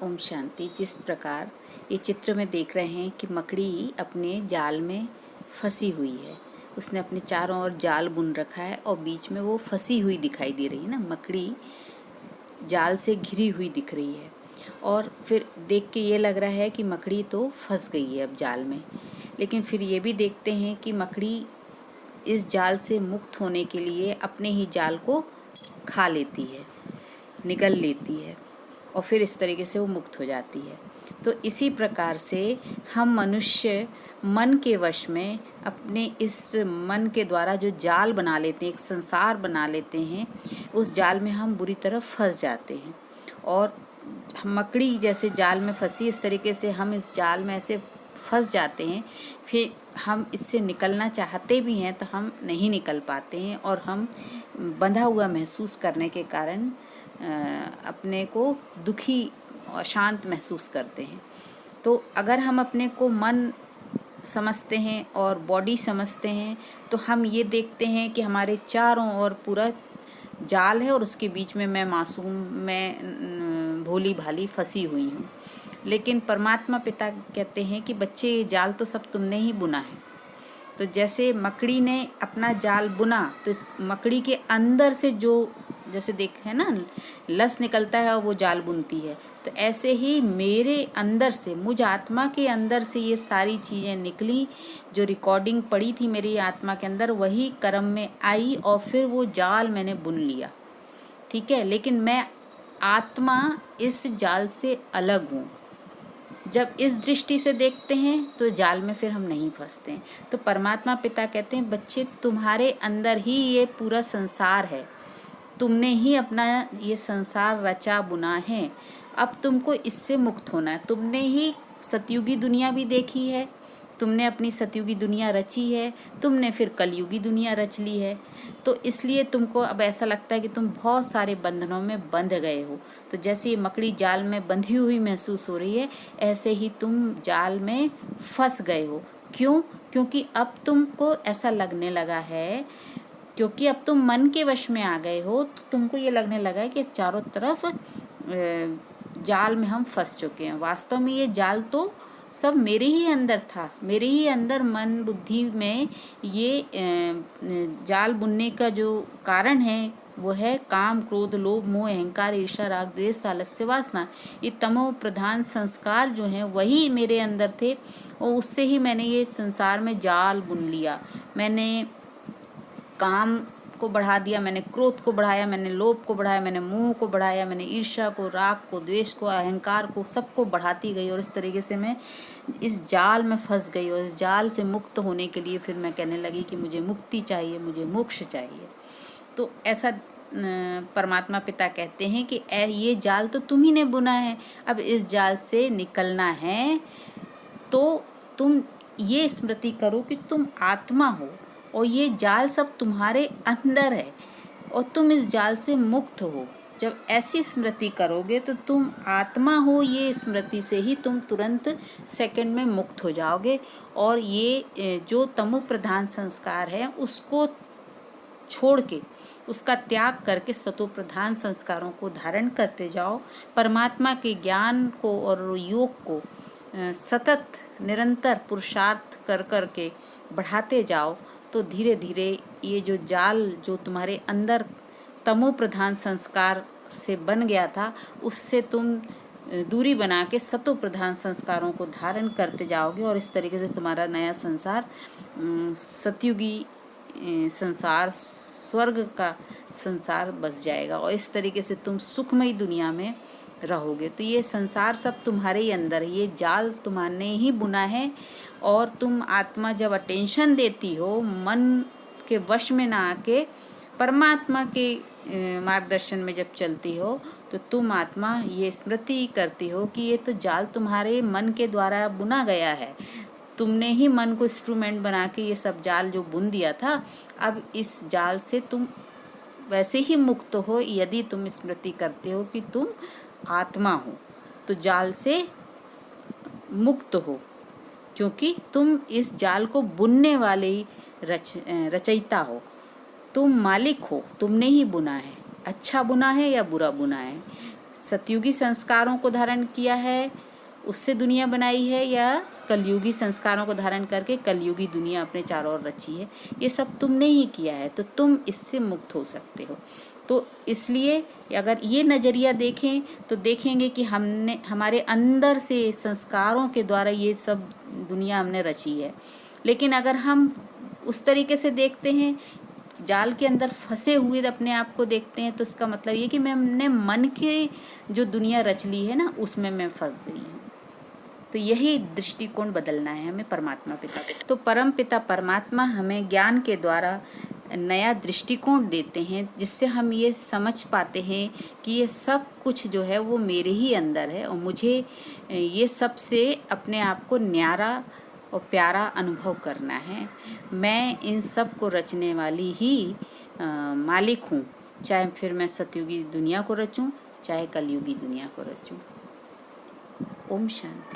ओम शांति। जिस प्रकार ये चित्र में देख रहे हैं कि मकड़ी अपने जाल में फंसी हुई है, उसने अपने चारों ओर जाल बुन रखा है और बीच में वो फंसी हुई दिखाई दे रही है ना, मकड़ी जाल से घिरी हुई दिख रही है। और फिर देख के ये लग रहा है कि मकड़ी तो फंस गई है अब जाल में। लेकिन फिर ये भी देखते हैं कि मकड़ी इस जाल से मुक्त होने के लिए अपने ही जाल को खा लेती है, निगल लेती है और फिर इस तरीके से वो मुक्त हो जाती है। तो इसी प्रकार से हम मनुष्य मन के वश में अपने इस मन के द्वारा जो जाल बना लेते हैं, एक संसार बना लेते हैं, उस जाल में हम बुरी तरह फंस जाते हैं। और मकड़ी जैसे जाल में फंसी, इस तरीके से हम इस जाल में ऐसे फंस जाते हैं। फिर हम इससे निकलना चाहते भी हैं तो हम नहीं निकल पाते हैं और हम बंधा हुआ महसूस करने के कारण अपने को दुखी और शांत महसूस करते हैं। तो अगर हम अपने को मन समझते हैं और बॉडी समझते हैं तो हम ये देखते हैं कि हमारे चारों ओर पूरा जाल है और उसके बीच में मैं मासूम, मैं भोली भाली फंसी हुई हूँ। लेकिन परमात्मा पिता कहते हैं कि बच्चे, ये जाल तो सब तुमने ही बुना है। तो जैसे मकड़ी ने अपना जाल बुना तो इस मकड़ी के अंदर से जो, जैसे देख है ना, लस निकलता है और वो जाल बुनती है, तो ऐसे ही मेरे अंदर से, मुझ आत्मा के अंदर से ये सारी चीज़ें निकली। जो रिकॉर्डिंग पड़ी थी मेरी आत्मा के अंदर, वही कर्म में आई और फिर वो जाल मैंने बुन लिया। ठीक है, लेकिन मैं आत्मा इस जाल से अलग हूँ। जब इस दृष्टि से देखते हैं तो जाल में फिर हम नहीं फंसते हैं। तो परमात्मा पिता कहते हैं, बच्चे तुम्हारे अंदर ही ये पूरा संसार है, तुमने ही अपना ये संसार रचा बुना है। अब तुमको इससे मुक्त होना है। तुमने ही सतयुगी दुनिया भी देखी है, तुमने अपनी सतयुगी दुनिया रची है, तुमने फिर कलयुगी दुनिया रच ली है। तो इसलिए तुमको अब ऐसा लगता है कि तुम बहुत सारे बंधनों में बंध गए हो। तो जैसे ये मकड़ी जाल में बंधी हुई महसूस हो रही है, ऐसे ही तुम जाल में फंस गए हो। क्यों? क्योंकि अब तुमको ऐसा लगने लगा है, क्योंकि अब तुम मन के वश में आ गए हो, तो तुमको ये लगने लगा है कि अब चारों तरफ जाल में हम फंस चुके हैं। वास्तव में ये जाल तो सब मेरे ही अंदर था, मेरे ही अंदर मन बुद्धि में ये जाल बुनने का जो कारण है वो है काम, क्रोध, लोभ, मोह, अहंकार, ईर्ष्या, राग, द्वेष, आलस्य, वासना। ये तमो प्रधान संस्कार जो हैं वही मेरे अंदर थे और उससे ही मैंने ये संसार में जाल बुन लिया। मैंने काम को बढ़ा दिया, मैंने क्रोध को बढ़ाया, मैंने लोभ को बढ़ाया, मैंने मोह को बढ़ाया, मैंने ईर्ष्या को, राग को, द्वेष को, अहंकार को, सबको बढ़ाती गई और इस तरीके से मैं इस जाल में फंस गई। और इस जाल से मुक्त होने के लिए फिर मैं कहने लगी कि मुझे मुक्ति चाहिए, मुझे मोक्ष चाहिए। तो ऐसा परमात्मा पिता कहते हैं कि ये जाल तो तुम ही ने बुना है, अब इस जाल से निकलना है तो तुम ये स्मृति करो कि तुम आत्मा हो और ये जाल सब तुम्हारे अंदर है और तुम इस जाल से मुक्त हो। जब ऐसी स्मृति करोगे तो तुम आत्मा हो, ये स्मृति से ही तुम तुरंत सेकंड में मुक्त हो जाओगे। और ये जो तमो प्रधान संस्कार है उसको छोड़ के, उसका त्याग करके सतो प्रधान संस्कारों को धारण करते जाओ। परमात्मा के ज्ञान को और योग को सतत निरंतर पुरुषार्थ कर कर के बढ़ाते जाओ तो धीरे धीरे ये जो जाल जो तुम्हारे अंदर तमो प्रधान संस्कार से बन गया था, उससे तुम दूरी बना के सतो प्रधान संस्कारों को धारण करते जाओगे और इस तरीके से तुम्हारा नया संसार सतयुगी संसार, स्वर्ग का संसार बस जाएगा और इस तरीके से तुम सुखमयी दुनिया में रहोगे। तो ये संसार सब तुम्हारे ही अंदर है, ये जाल तुम्हारे ही बुना है। और तुम आत्मा जब अटेंशन देती हो, मन के वश में ना आके परमात्मा के मार्गदर्शन में जब चलती हो, तो तुम आत्मा ये स्मृति करती हो कि ये तो जाल तुम्हारे मन के द्वारा बुना गया है। तुमने ही मन को इंस्ट्रूमेंट बना के ये सब जाल जो बुन दिया था, अब इस जाल से तुम वैसे ही मुक्त हो यदि तुम स्मृति करते हो कि तुम आत्मा हो, तो जाल से मुक्त हो, क्योंकि तुम इस जाल को बुनने वाले रचयिता हो, तुम मालिक हो, तुमने ही बुना है। अच्छा बुना है या बुरा बुना है, सतयुगी संस्कारों को धारण किया है, उससे दुनिया बनाई है, या कलयुगी संस्कारों को धारण करके कलयुगी दुनिया अपने चारों ओर रची है। ये सब तुमने ही किया है, तो तुम इससे मुक्त हो सकते हो। तो इसलिए अगर ये नज़रिया देखें तो देखेंगे कि हमने हमारे अंदर से संस्कारों के द्वारा ये सब दुनिया हमने रची है। लेकिन अगर हम उस तरीके से देखते हैं, जाल के अंदर फंसे हुए अपने आप को देखते हैं, तो इसका मतलब ये कि मैंने मन के जो दुनिया रच ली है ना, उसमें मैं फंस गई हूँ। तो यही दृष्टिकोण बदलना है हमें परमात्मा पिता पे। तो परम पिता परमात्मा हमें ज्ञान के द्वारा नया दृष्टिकोण देते हैं, जिससे हम ये समझ पाते हैं कि ये सब कुछ जो है वो मेरे ही अंदर है, और मुझे ये सब से अपने आप को न्यारा और प्यारा अनुभव करना है। मैं इन सब को रचने वाली ही मालिक हूँ, चाहे फिर मैं सतयुगी दुनिया को रचूँ, चाहे कलयुगी दुनिया को रचूँ। ओम शांति।